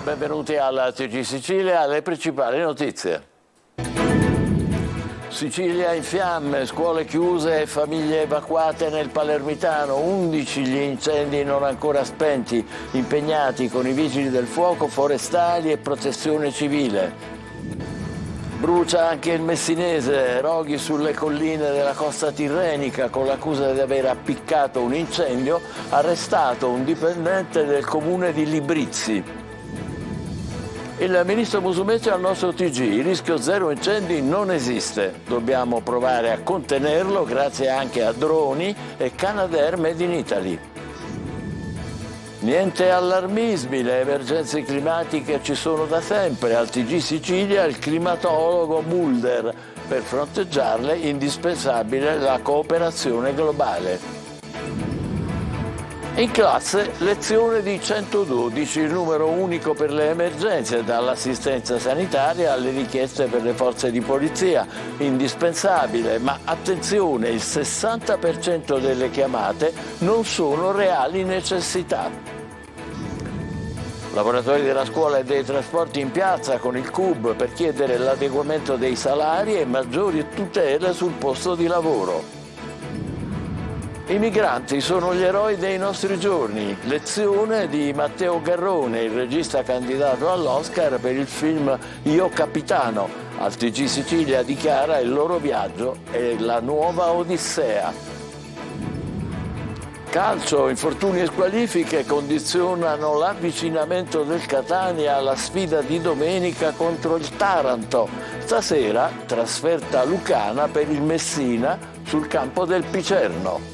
benvenuti alla TG Sicilia, alle principali notizie. Sicilia in fiamme, scuole chiuse e famiglie evacuate nel Palermitano, 11 gli incendi non ancora spenti, impegnati con i vigili del fuoco, forestali e protezione civile. Brucia anche il Messinese, roghi sulle colline della costa tirrenica con l'accusa di aver appiccato un incendio, arrestato un dipendente del comune di Librizzi. Il ministro Musumeci al nostro TG, il rischio zero incendi non esiste, dobbiamo provare a contenerlo grazie anche a droni e Canadair Made in Italy. Niente allarmismi, le emergenze climatiche ci sono da sempre, al TG Sicilia il climatologo Mulder, per fronteggiarle indispensabile la cooperazione globale. In classe lezione di 112, il numero unico per le emergenze, dall'assistenza sanitaria alle richieste per le forze di polizia, indispensabile, ma attenzione, il 60% delle chiamate non sono reali necessità. Lavoratori della scuola e dei trasporti in piazza con il CUB per chiedere l'adeguamento dei salari e maggiori tutele sul posto di lavoro. I migranti sono gli eroi dei nostri giorni. Lezione di Matteo Garrone, il regista candidato all'Oscar per il film Io Capitano. Al TG Sicilia dichiara il loro viaggio è la nuova Odissea. Calcio, infortuni e squalifiche condizionano l'avvicinamento del Catania alla sfida di domenica contro il Taranto. Stasera trasferta lucana per il Messina sul campo del Picerno.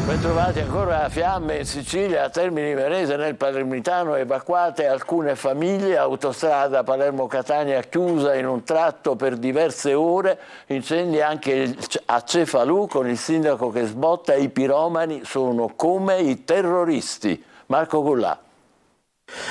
Bentrovati ancora a fiamme in Sicilia, a Termini Imerese nel Palermitano, evacuate alcune famiglie, autostrada Palermo-Catania chiusa in un tratto per diverse ore, incendi anche a Cefalù con il sindaco che sbotta, i piromani sono come i terroristi. Marco Gullà.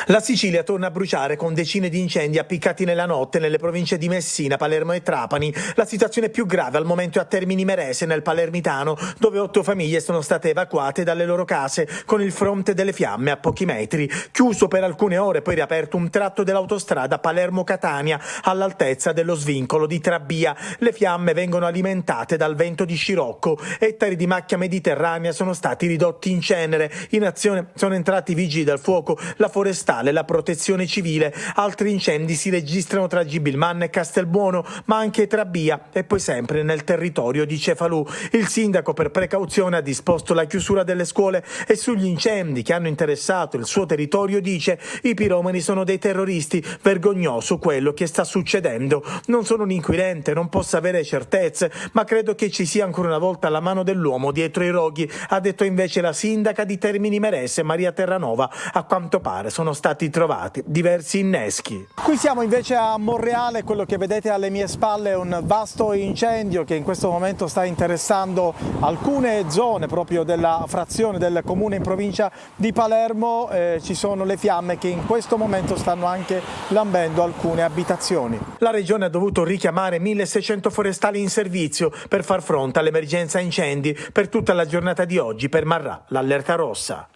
La Sicilia torna a bruciare con decine di incendi appiccati nella notte nelle province di Messina, Palermo e Trapani. La situazione più grave al momento è a Termini Imerese nel Palermitano, dove 8 famiglie sono state evacuate dalle loro case con il fronte delle fiamme a pochi metri. Chiuso per alcune ore, poi riaperto un tratto dell'autostrada Palermo-Catania all'altezza dello svincolo di Trabbia. Le fiamme vengono alimentate dal vento di scirocco. Ettari di macchia mediterranea sono stati ridotti in cenere. In azione sono entrati i vigili del fuoco, la forestale, la protezione civile. Altri incendi si registrano tra Gibilmanna e Castelbuono, ma anche Trabbia e poi sempre nel territorio di Cefalù. Il sindaco per precauzione ha disposto la chiusura delle scuole e sugli incendi che hanno interessato il suo territorio dice: i piromani sono dei terroristi, vergognoso quello che sta succedendo. Non sono un inquirente, non posso avere certezze, ma credo che ci sia ancora una volta la mano dell'uomo dietro i roghi, ha detto invece la sindaca di Termini Imerese Maria Terranova. A quanto pare sono stati trovati diversi inneschi. Qui siamo invece a Monreale, quello che vedete alle mie spalle è un vasto incendio che in questo momento sta interessando alcune zone proprio della frazione del comune in provincia di Palermo. Ci sono le fiamme che in questo momento stanno anche lambendo alcune abitazioni. La regione ha dovuto richiamare 1600 forestali in servizio per far fronte all'emergenza incendi. Per tutta la giornata di oggi permarrà l'allerta rossa.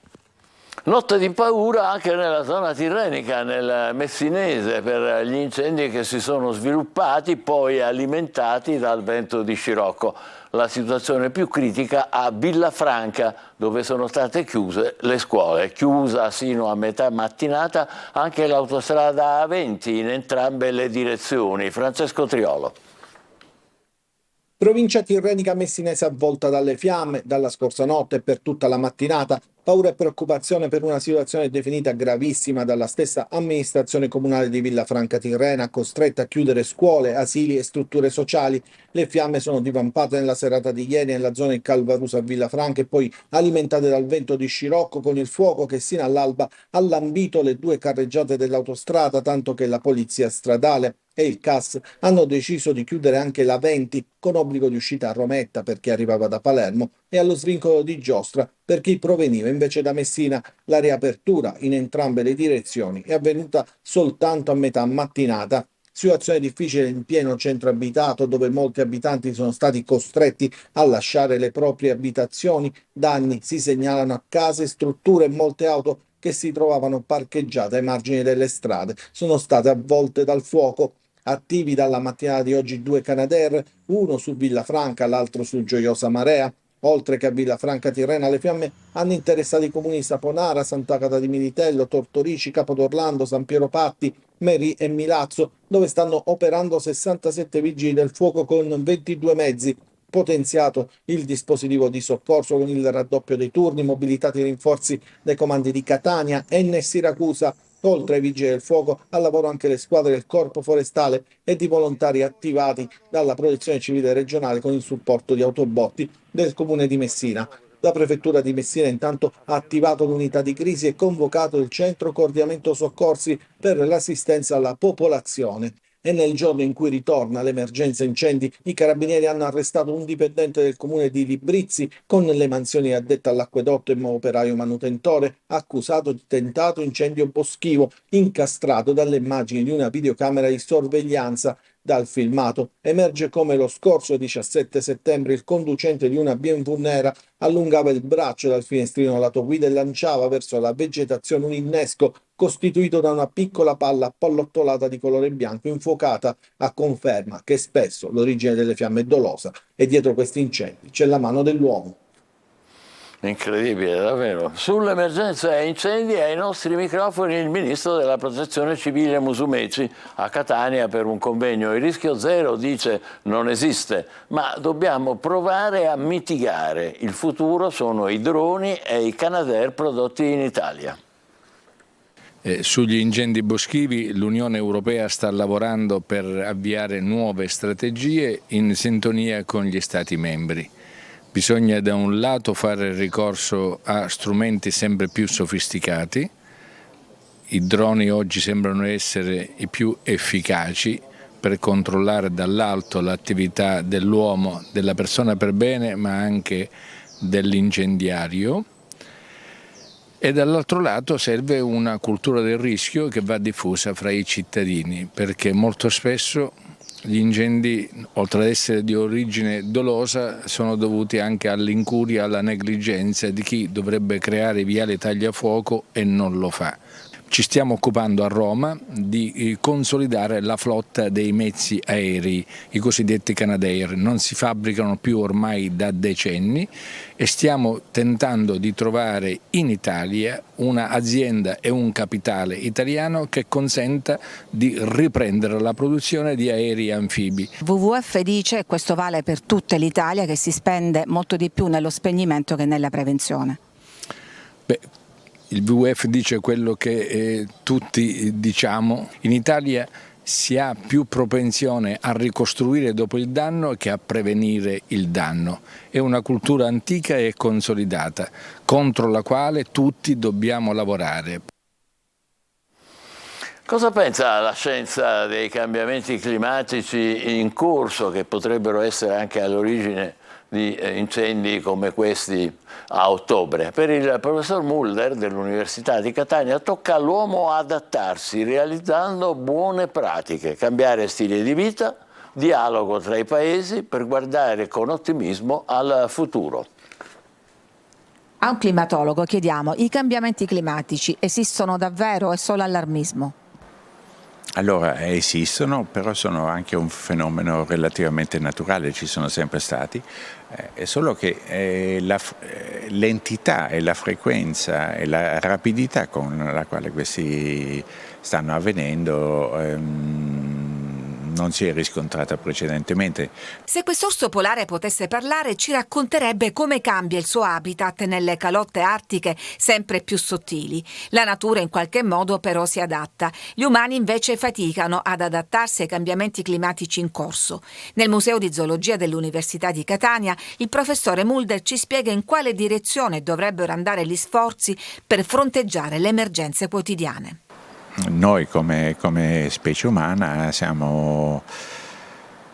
Notte di paura anche nella zona tirrenica, nel Messinese, per gli incendi che si sono sviluppati, poi alimentati dal vento di scirocco. La situazione più critica a Villafranca, dove sono state chiuse le scuole. Chiusa sino a metà mattinata anche l'autostrada A20 in entrambe le direzioni. Francesco Triolo. Provincia tirrenica messinese avvolta dalle fiamme dalla scorsa notte e per tutta la mattinata. Paura e preoccupazione per una situazione definita gravissima dalla stessa amministrazione comunale di Villafranca Tirrena, costretta a chiudere scuole, asili e strutture sociali. Le fiamme sono divampate nella serata di ieri nella zona di Calvarusa a Villafranca e poi alimentate dal vento di scirocco, con il fuoco che sino all'alba ha lambito le 2 carreggiate dell'autostrada, tanto che la polizia stradale e il CAS hanno deciso di chiudere anche la 20 con obbligo di uscita a Rometta per chi arrivava da Palermo e allo svincolo di Giostra per chi proveniva invece da Messina. La riapertura in entrambe le direzioni è avvenuta soltanto a metà mattinata. Situazione difficile in pieno centro abitato, dove molti abitanti sono stati costretti a lasciare le proprie abitazioni. Danni si segnalano a case, strutture e molte auto che si trovavano parcheggiate ai margini delle strade sono state avvolte dal fuoco. Attivi dalla mattinata di oggi 2 Canadair, uno su Villafranca, l'altro su Gioiosa Marea. Oltre che a Villafranca Tirrena, le fiamme hanno interessato i comuni di Saponara, Sant'Agata di Militello, Tortorici, Capodorlando, San Piero Patti, Meri e Milazzo, dove stanno operando 67 vigili del fuoco con 22 mezzi. Potenziato il dispositivo di soccorso con il raddoppio dei turni, mobilitati i rinforzi dei comandi di Catania, Enna e Siracusa. Oltre ai vigili del fuoco, al lavoro anche le squadre del Corpo Forestale e di volontari attivati dalla Protezione Civile regionale con il supporto di autobotti del Comune di Messina. La Prefettura di Messina intanto ha attivato l'unità di crisi e convocato il Centro Coordinamento Soccorsi per l'assistenza alla popolazione. E nel giorno in cui ritorna l'emergenza incendi, i carabinieri hanno arrestato un dipendente del comune di Librizzi con le mansioni addetto all'acquedotto e operaio manutentore, accusato di tentato incendio boschivo, incastrato dalle immagini di una videocamera di sorveglianza. Dal filmato emerge come lo scorso 17 settembre il conducente di una BMW nera allungava il braccio dal finestrino lato guida e lanciava verso la vegetazione un innesco costituito da una piccola palla appallottolata di colore bianco infuocata, a conferma che spesso l'origine delle fiamme è dolosa e dietro questi incendi c'è la mano dell'uomo. Incredibile, davvero. Sull'emergenza incendi ai nostri microfoni il ministro della Protezione Civile Musumeci a Catania per un convegno. Il rischio zero, dice, non esiste, ma dobbiamo provare a mitigare. Il futuro sono i droni e i Canadair prodotti in Italia. Sugli incendi boschivi l'Unione Europea sta lavorando per avviare nuove strategie in sintonia con gli Stati membri. Bisogna da un lato fare ricorso a strumenti sempre più sofisticati. I droni oggi sembrano essere i più efficaci per controllare dall'alto l'attività dell'uomo, della persona per bene, ma anche dell'incendiario. E dall'altro lato serve una cultura del rischio che va diffusa fra i cittadini, perché molto spesso gli incendi, oltre ad essere di origine dolosa, sono dovuti anche all'incuria, alla negligenza di chi dovrebbe creare viali tagliafuoco e non lo fa. Ci stiamo occupando a Roma di consolidare la flotta dei mezzi aerei, i cosiddetti Canadair. Non si fabbricano più ormai da decenni e stiamo tentando di trovare in Italia un'azienda e un capitale italiano che consenta di riprendere la produzione di aerei anfibi. WWF dice, e questo vale per tutta l'Italia, che si spende molto di più nello spegnimento che nella prevenzione. Il WWF dice quello che tutti diciamo. In Italia si ha più propensione a ricostruire dopo il danno che a prevenire il danno. È una cultura antica e consolidata, contro la quale tutti dobbiamo lavorare. Cosa pensa la scienza dei cambiamenti climatici in corso, che potrebbero essere anche all'origine di incendi come questi a ottobre? Per il professor Mulder dell'Università di Catania tocca all'uomo adattarsi realizzando buone pratiche, cambiare stile di vita, dialogo tra i paesi per guardare con ottimismo al futuro. A un climatologo chiediamo: i cambiamenti climatici esistono davvero o è solo allarmismo? Allora, esistono, però sono anche un fenomeno relativamente naturale, ci sono sempre stati, è solo che l'entità e la frequenza e la rapidità con la quale questi stanno avvenendo non si è riscontrata precedentemente. Se quest'orso polare potesse parlare, ci racconterebbe come cambia il suo habitat nelle calotte artiche sempre più sottili. La natura in qualche modo però si adatta. Gli umani invece faticano ad adattarsi ai cambiamenti climatici in corso. Nel Museo di Zoologia dell'Università di Catania, il professore Mulder ci spiega in quale direzione dovrebbero andare gli sforzi per fronteggiare le emergenze quotidiane. Noi come specie umana siamo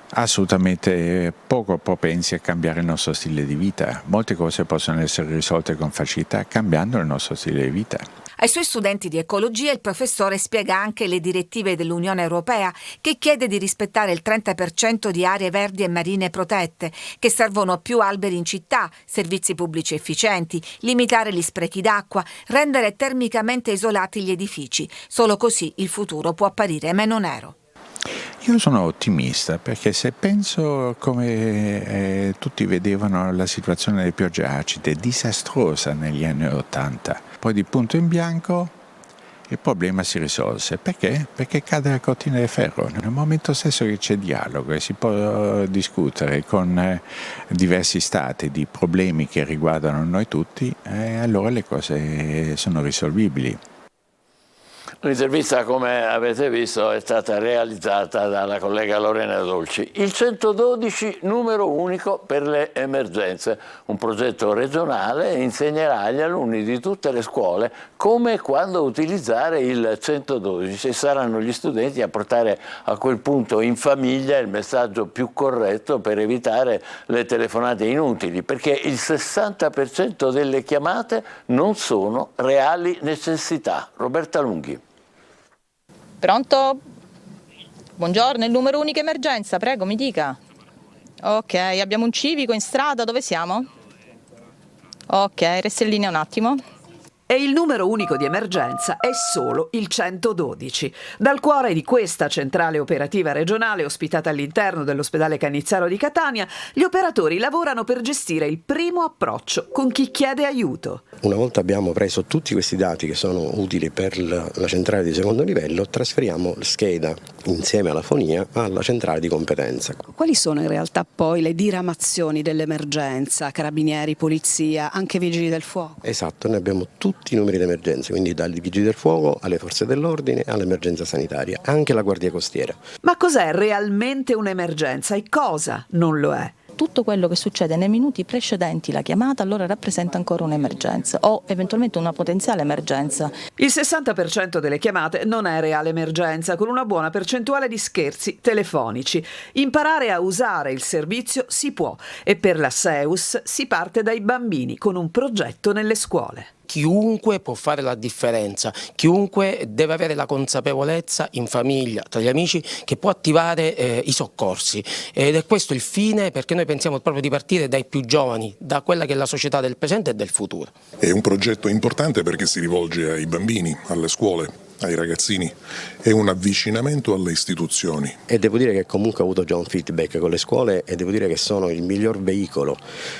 assolutamente poco propensi a cambiare il nostro stile di vita. Molte cose possono essere risolte con facilità cambiando il nostro stile di vita. Ai suoi studenti di ecologia il professore spiega anche le direttive dell'Unione Europea, che chiede di rispettare il 30% di aree verdi e marine protette, che servono più alberi in città, servizi pubblici efficienti, limitare gli sprechi d'acqua, rendere termicamente isolati gli edifici. Solo così il futuro può apparire meno nero. Io sono ottimista perché se penso come tutti vedevano la situazione delle piogge acide, disastrosa negli anni '80, poi di punto in bianco il problema si risolse. Perché? Perché cade la cortina di ferro. Nel momento stesso che c'è dialogo e si può discutere con diversi stati di problemi che riguardano noi tutti, allora le cose sono risolvibili. L'intervista, come avete visto, è stata realizzata dalla collega Lorena Dolci. Il 112 numero unico per le emergenze, un progetto regionale, insegnerà agli alunni di tutte le scuole come e quando utilizzare il 112 e saranno gli studenti a portare a quel punto in famiglia il messaggio più corretto per evitare le telefonate inutili, perché il 60% delle chiamate non sono reali necessità. Roberta Lunghi. Pronto? Buongiorno, il numero unico emergenza, prego, mi dica. Ok, abbiamo un civico in strada, dove siamo? Ok, resti in linea un attimo. E il numero unico di emergenza è solo il 112. Dal cuore di questa centrale operativa regionale, ospitata all'interno dell'ospedale Cannizzaro di Catania, gli operatori lavorano per gestire il primo approccio con chi chiede aiuto. Una volta abbiamo preso tutti questi dati che sono utili per la centrale di secondo livello, trasferiamo la scheda insieme alla fonia alla centrale di competenza. Quali sono in realtà poi le diramazioni dell'emergenza? Carabinieri, polizia, anche vigili del fuoco? Esatto, noi abbiamo tutti i numeri di emergenza, quindi dai vigili del fuoco alle forze dell'ordine all'emergenza sanitaria, anche la guardia costiera. Ma cos'è realmente un'emergenza e cosa non lo è? Tutto quello che succede nei minuti precedenti la chiamata allora rappresenta ancora un'emergenza o eventualmente una potenziale emergenza. Il 60% delle chiamate non è reale emergenza, con una buona percentuale di scherzi telefonici. Imparare a usare il servizio si può e per la SEUS si parte dai bambini con un progetto nelle scuole. Chiunque può fare la differenza, chiunque deve avere la consapevolezza in famiglia, tra gli amici, che può attivare i soccorsi ed è questo il fine, perché noi pensiamo proprio di partire dai più giovani, da quella che è la società del presente e del futuro. È un progetto importante perché si rivolge ai bambini, alle scuole, ai ragazzini, è un avvicinamento alle istituzioni. E devo dire che comunque ho avuto già un feedback con le scuole e devo dire che sono il miglior veicolo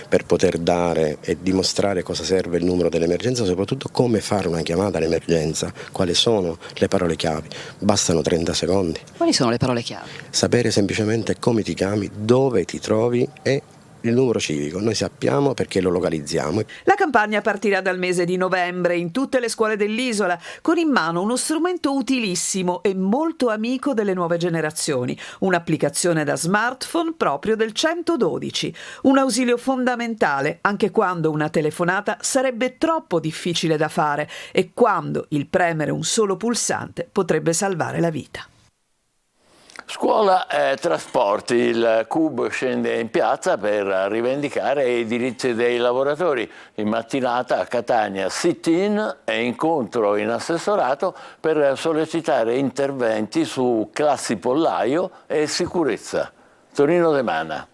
per poter dare e dimostrare cosa serve il numero dell'emergenza, soprattutto come fare una chiamata all'emergenza, quali sono le parole chiavi. Bastano 30 secondi. Quali sono le parole chiave? Sapere semplicemente come ti chiami, dove ti trovi e il numero civico, noi sappiamo perché lo localizziamo. La campagna partirà dal mese di novembre in tutte le scuole dell'isola, con in mano uno strumento utilissimo e molto amico delle nuove generazioni, un'applicazione da smartphone proprio del 112, un ausilio fondamentale anche quando una telefonata sarebbe troppo difficile da fare e quando il premere un solo pulsante potrebbe salvare la vita. Scuola e trasporti, il CUB scende in piazza per rivendicare i diritti dei lavoratori. In mattinata a Catania sit-in e incontro in assessorato per sollecitare interventi su classi pollaio e sicurezza. Tonino De Mana.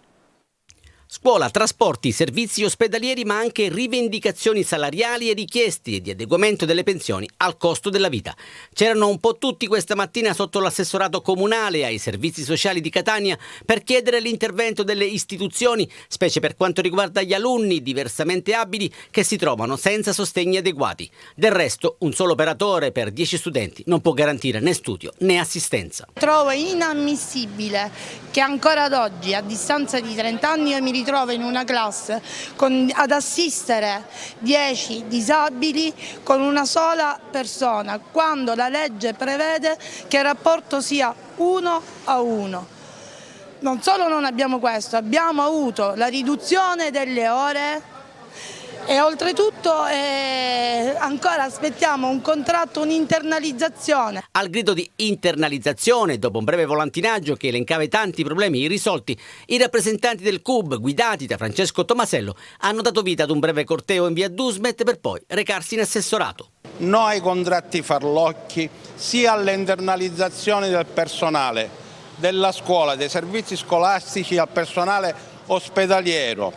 Scuola, trasporti, servizi ospedalieri, ma anche rivendicazioni salariali e richieste di adeguamento delle pensioni al costo della vita. C'erano un po' tutti questa mattina sotto l'assessorato comunale ai servizi sociali di Catania per chiedere l'intervento delle istituzioni, specie per quanto riguarda gli alunni diversamente abili che si trovano senza sostegni adeguati. Del resto, un solo operatore per 10 studenti non può garantire né studio né assistenza. Trovo inammissibile che ancora ad oggi, a distanza di 30 anni, io mi ritrovo in una classe ad assistere 10 disabili con una sola persona, quando la legge prevede che il rapporto sia 1:1. Non solo non abbiamo questo, abbiamo avuto la riduzione delle ore e oltretutto ancora aspettiamo un contratto, un'internalizzazione. Al grido di internalizzazione, dopo un breve volantinaggio che elencava i tanti problemi irrisolti, i rappresentanti del CUB, guidati da Francesco Tomasello, hanno dato vita ad un breve corteo in via Dusmet per poi recarsi in assessorato. no ai contratti farlocchi, sia alle internalizzazioni del personale della scuola, dei servizi scolastici al personale ospedaliero,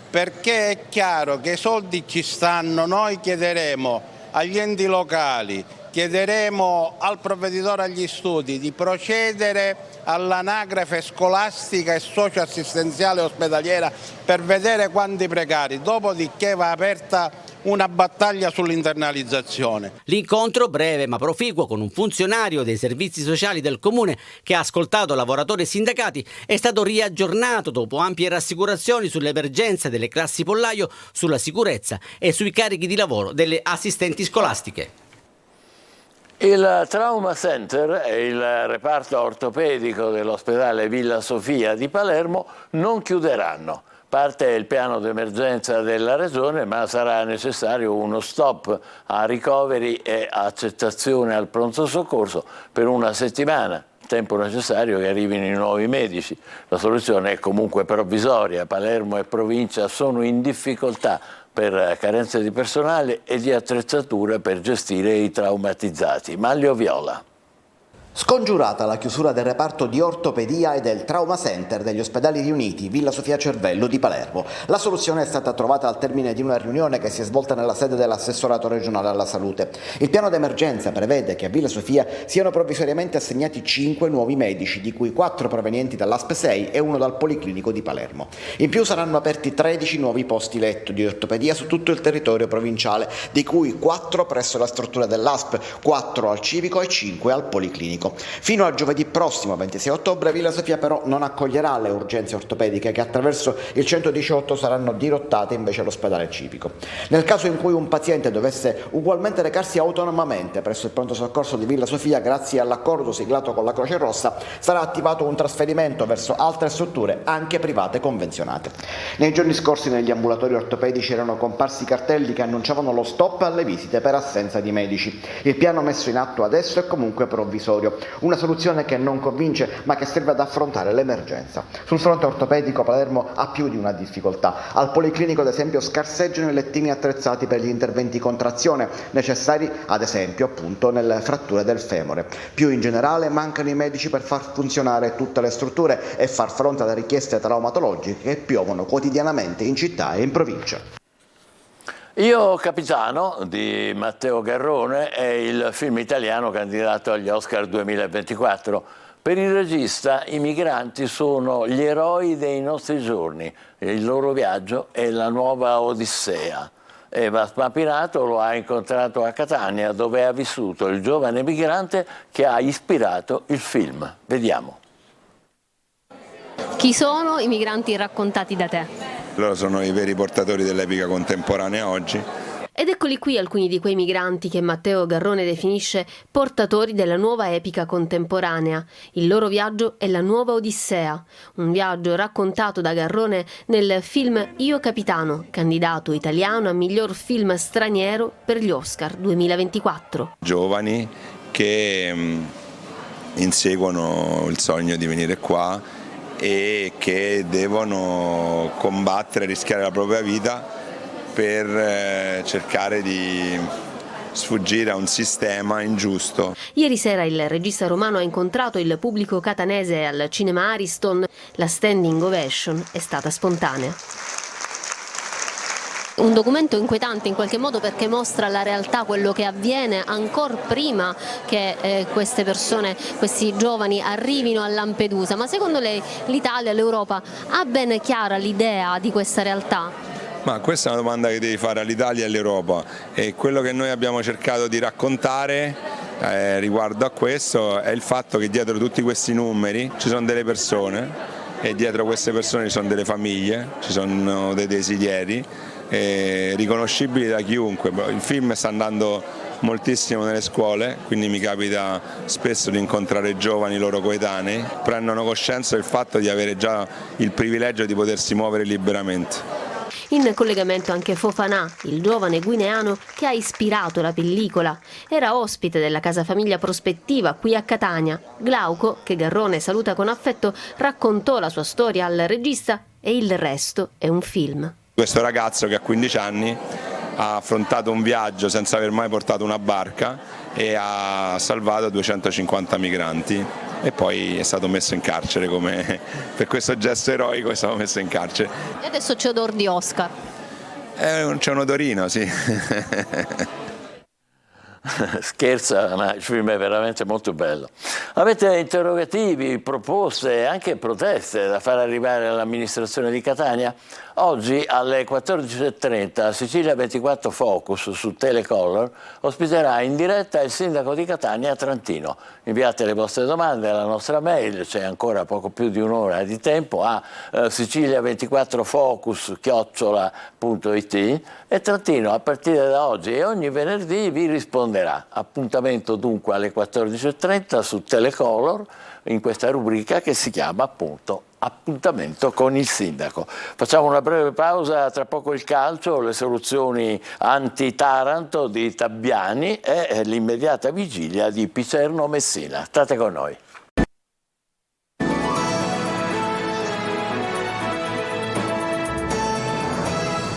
perché è chiaro che i soldi ci stanno. Noi chiederemo agli enti locali, chiederemo al provveditore agli studi di procedere all'anagrafe scolastica e socioassistenziale ospedaliera per vedere quanti precari, dopodiché va aperta una battaglia sull'internalizzazione. L'incontro, breve ma proficuo, con un funzionario dei servizi sociali del comune che ha ascoltato lavoratori e sindacati, è stato riaggiornato dopo ampie rassicurazioni sull'emergenza delle classi pollaio, sulla sicurezza e sui carichi di lavoro delle assistenti scolastiche. Il Trauma Center e il reparto ortopedico dell'ospedale Villa Sofia di Palermo non chiuderanno. Parte il piano d'emergenza della Regione, ma sarà necessario uno stop a ricoveri e accettazione al pronto soccorso per una settimana, tempo necessario che arrivino i nuovi medici. La soluzione è comunque provvisoria. Palermo e provincia sono in difficoltà per carenze di personale e di attrezzature per gestire i traumatizzati. Manlio Viola. Scongiurata la chiusura del reparto di ortopedia e del Trauma Center degli ospedali riuniti Villa Sofia Cervello di Palermo. La soluzione è stata trovata al termine di una riunione che si è svolta nella sede dell'assessorato regionale alla salute. Il piano d'emergenza prevede che a Villa Sofia siano provvisoriamente assegnati 5 nuovi medici, di cui 4 provenienti dall'ASP 6 e 1 dal Policlinico di Palermo. In più saranno aperti 13 nuovi posti letto di ortopedia su tutto il territorio provinciale, di cui 4 presso la struttura dell'ASP, 4 al Civico e 5 al Policlinico. Fino a giovedì prossimo, 26 ottobre, Villa Sofia però non accoglierà le urgenze ortopediche che attraverso il 118 saranno dirottate invece all'ospedale civico. Nel caso in cui un paziente dovesse ugualmente recarsi autonomamente presso il pronto soccorso di Villa Sofia, grazie all'accordo siglato con la Croce Rossa, sarà attivato un trasferimento verso altre strutture, anche private convenzionate. Nei giorni scorsi negli ambulatori ortopedici erano comparsi cartelli che annunciavano lo stop alle visite per assenza di medici. Il piano messo in atto adesso è comunque provvisorio. Una soluzione che non convince ma che serve ad affrontare l'emergenza. Sul fronte ortopedico Palermo ha più di una difficoltà. Al Policlinico ad esempio scarseggiano i lettini attrezzati per gli interventi con trazione necessari ad esempio appunto nelle fratture del femore. Più in generale mancano i medici per far funzionare tutte le strutture e far fronte alle richieste traumatologiche che piovono quotidianamente in città e in provincia. Io Capitano di Matteo Garrone è il film italiano candidato agli Oscar 2024. Per il regista i migranti sono gli eroi dei nostri giorni, il loro viaggio è la nuova Odissea. Eva Spampinato lo ha incontrato a Catania, dove ha vissuto il giovane migrante che ha ispirato il film. Vediamo. Chi sono i migranti raccontati da te? Loro sono i veri portatori dell'epica contemporanea oggi. Ed eccoli qui alcuni di quei migranti che Matteo Garrone definisce portatori della nuova epica contemporanea. Il loro viaggio è la nuova Odissea, un viaggio raccontato da Garrone nel film Io Capitano, candidato italiano a miglior film straniero per gli Oscar 2024. Giovani che inseguono il sogno di venire qua e che devono combattere, rischiare la propria vita per cercare di sfuggire a un sistema ingiusto. Ieri sera il regista romano ha incontrato il pubblico catanese al Cinema Ariston. La standing ovation è stata spontanea. Un documento inquietante in qualche modo perché mostra la realtà, quello che avviene ancora prima che queste persone, questi giovani arrivino a Lampedusa. Ma secondo lei l'Italia, l'Europa ha ben chiara l'idea di questa realtà? Ma questa è una domanda che devi fare all'Italia e all'Europa e quello che noi abbiamo cercato di raccontare riguardo a questo è il fatto che dietro tutti questi numeri ci sono delle persone e dietro queste persone ci sono delle famiglie, ci sono dei desideri riconoscibili da chiunque. Il film sta andando moltissimo nelle scuole, quindi mi capita spesso di incontrare giovani loro coetanei, prendono coscienza del fatto di avere già il privilegio di potersi muovere liberamente. In collegamento anche Fofanà, il giovane guineano che ha ispirato la pellicola. Era ospite della casa famiglia Prospettiva qui a Catania. Glauco, che Garrone saluta con affetto, raccontò la sua storia al regista e il resto è un film. Questo ragazzo che ha 15 anni ha affrontato un viaggio senza aver mai portato una barca e ha salvato 250 migranti e poi è stato messo in carcere, per questo gesto eroico è stato messo in carcere. E adesso c'è odor di Oscar. C'è un odorino, sì. Scherza, ma il film è veramente molto bello. Avete interrogativi, proposte e anche proteste da far arrivare all'amministrazione di Catania? Oggi alle 14.30 Sicilia 24 Focus su Telecolor ospiterà in diretta il sindaco di Catania Trantino. Inviate le vostre domande alla nostra mail, c'è ancora poco più di un'ora di tempo, a sicilia24focus@it e Trantino a partire da oggi e ogni venerdì vi risponderà. Appuntamento dunque alle 14.30 su Telecolor in questa rubrica che si chiama appunto Appuntamento con il sindaco. Facciamo una breve pausa, tra poco il calcio, le soluzioni anti-Taranto di Tabbiani e l'immediata vigilia di Picerno-Messina. State con noi.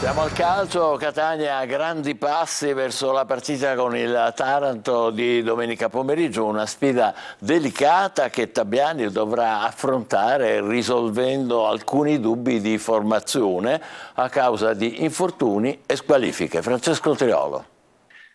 Siamo al calcio, Catania grandi passi verso la partita con il Taranto di domenica pomeriggio, una sfida delicata che Tabbiani dovrà affrontare risolvendo alcuni dubbi di formazione a causa di infortuni e squalifiche. Francesco Triolo.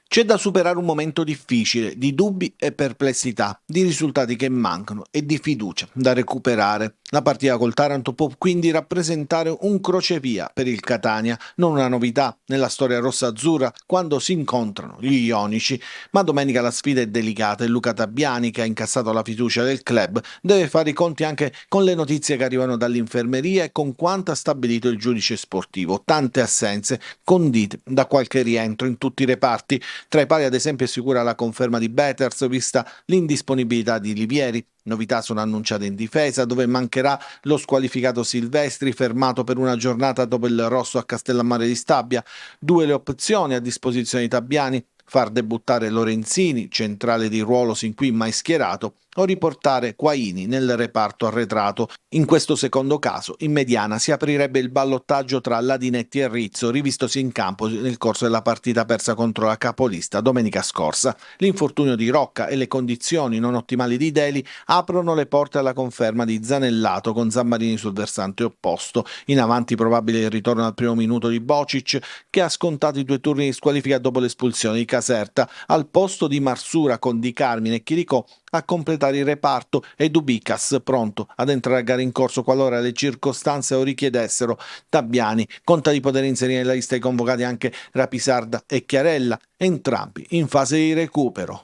C'è da superare un momento difficile, di dubbi e perplessità, di risultati che mancano e di fiducia da recuperare. La partita col Taranto può quindi rappresentare un crocevia per il Catania, non una novità nella storia rossa-azzurra quando si incontrano gli ionici, ma domenica la sfida è delicata e Luca Tabbiani, che ha incassato la fiducia del club, deve fare i conti anche con le notizie che arrivano dall'infermeria e con quanto ha stabilito il giudice sportivo. Tante assenze condite da qualche rientro in tutti i reparti. Tra i pali ad esempio è sicura la conferma di Betters vista l'indisponibilità di Livieri. Novità sono annunciate in difesa dove mancherà lo squalificato Silvestri fermato per una giornata dopo il rosso a Castellammare di Stabia. Due le opzioni a disposizione di Tabbiani: far debuttare Lorenzini, centrale di ruolo sin qui mai schierato, o riportare Quaini nel reparto arretrato. In questo secondo caso, in mediana si aprirebbe il ballottaggio tra Ladinetti e Rizzo, rivistosi in campo nel corso della partita persa contro la capolista domenica scorsa. L'infortunio di Rocca e le condizioni non ottimali di Deli aprono le porte alla conferma di Zanellato con Zammarini sul versante opposto. In avanti probabile il ritorno al primo minuto di Bocic, che ha scontato i 2 turni di squalifica dopo l'espulsione di Caserta, al posto di Marsura con Di Carmine e Chiricò a completare il reparto e Dubicas pronto ad entrare a gara in corso qualora le circostanze lo richiedessero. Tabbiani conta di poter inserire nella lista i convocati anche Rapisarda e Chiarella, entrambi in fase di recupero.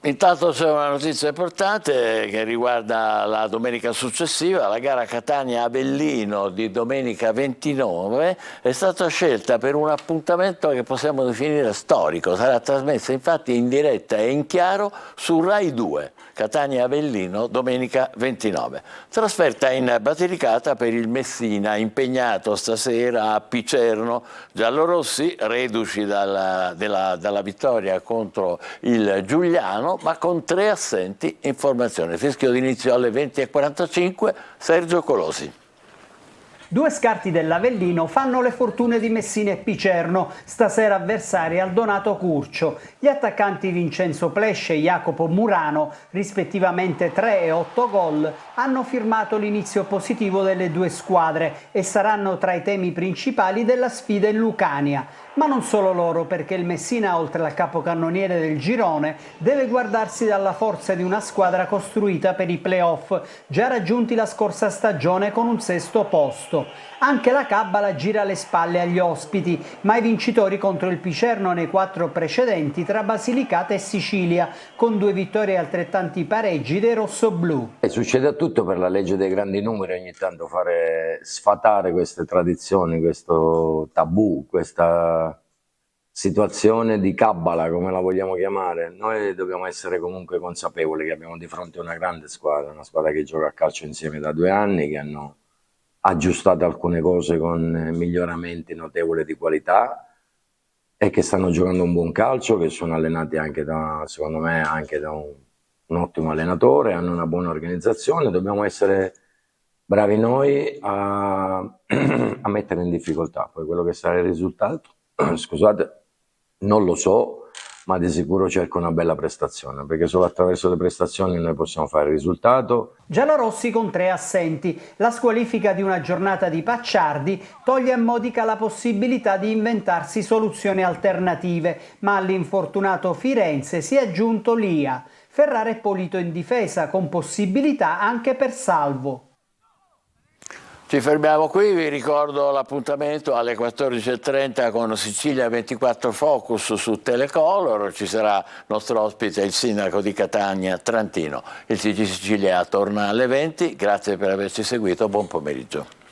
Intanto c'è una notizia importante che riguarda la domenica successiva. La gara Catania-Avellino di domenica 29 è stata scelta per un appuntamento che possiamo definire storico. Sarà trasmessa infatti in diretta e in chiaro su Rai 2. Catania-Avellino domenica 29. Trasferta in Basilicata per il Messina, impegnato stasera a Picerno. Giallorossi, reduci dalla vittoria contro il Giuliano, ma con 3 assenti in formazione. Fischio d'inizio alle 20:45, Sergio Colosi. 2 scarti dell'Avellino fanno le fortune di Messina e Picerno, stasera avversari al Donato Curcio. Gli attaccanti Vincenzo Plesce e Jacopo Murano, rispettivamente 3 e 8 gol, hanno firmato l'inizio positivo delle 2 squadre e saranno tra i temi principali della sfida in Lucania. Ma non solo loro, perché il Messina, oltre al capocannoniere del girone, deve guardarsi dalla forza di una squadra costruita per i play-off, già raggiunti la scorsa stagione con un 6° posto. Anche la Cabala gira le spalle agli ospiti, ma i vincitori contro il Picerno nei 4 precedenti tra Basilicata e Sicilia, con 2 vittorie e altrettanti pareggi dei rossoblù. Succede a tutto per la legge dei grandi numeri, ogni tanto sfatare queste tradizioni, questo tabù, questa situazione di cabala, come la vogliamo chiamare. Noi dobbiamo essere comunque consapevoli che abbiamo di fronte una grande squadra, una squadra che gioca a calcio insieme da 2 anni, che hanno aggiustato alcune cose con miglioramenti notevoli di qualità e che stanno giocando un buon calcio, che sono allenati anche secondo me anche da un ottimo allenatore, hanno una buona organizzazione. Dobbiamo essere bravi noi a mettere in difficoltà, poi quello che sarà il risultato scusate, non lo so, ma di sicuro cerco una bella prestazione, perché solo attraverso le prestazioni noi possiamo fare il risultato. Giallorossi con 3 assenti. La squalifica di una giornata di Pacciardi toglie a Modica la possibilità di inventarsi soluzioni alternative, ma all'infortunato Firenze si è aggiunto Lia. Ferrara è Polito in difesa, con possibilità anche per Salvo. Ci fermiamo qui, vi ricordo l'appuntamento alle 14.30 con Sicilia 24 Focus su Telecolor, ci sarà nostro ospite il sindaco di Catania Trantino. Il TG Sicilia torna alle 20, grazie per averci seguito, buon pomeriggio.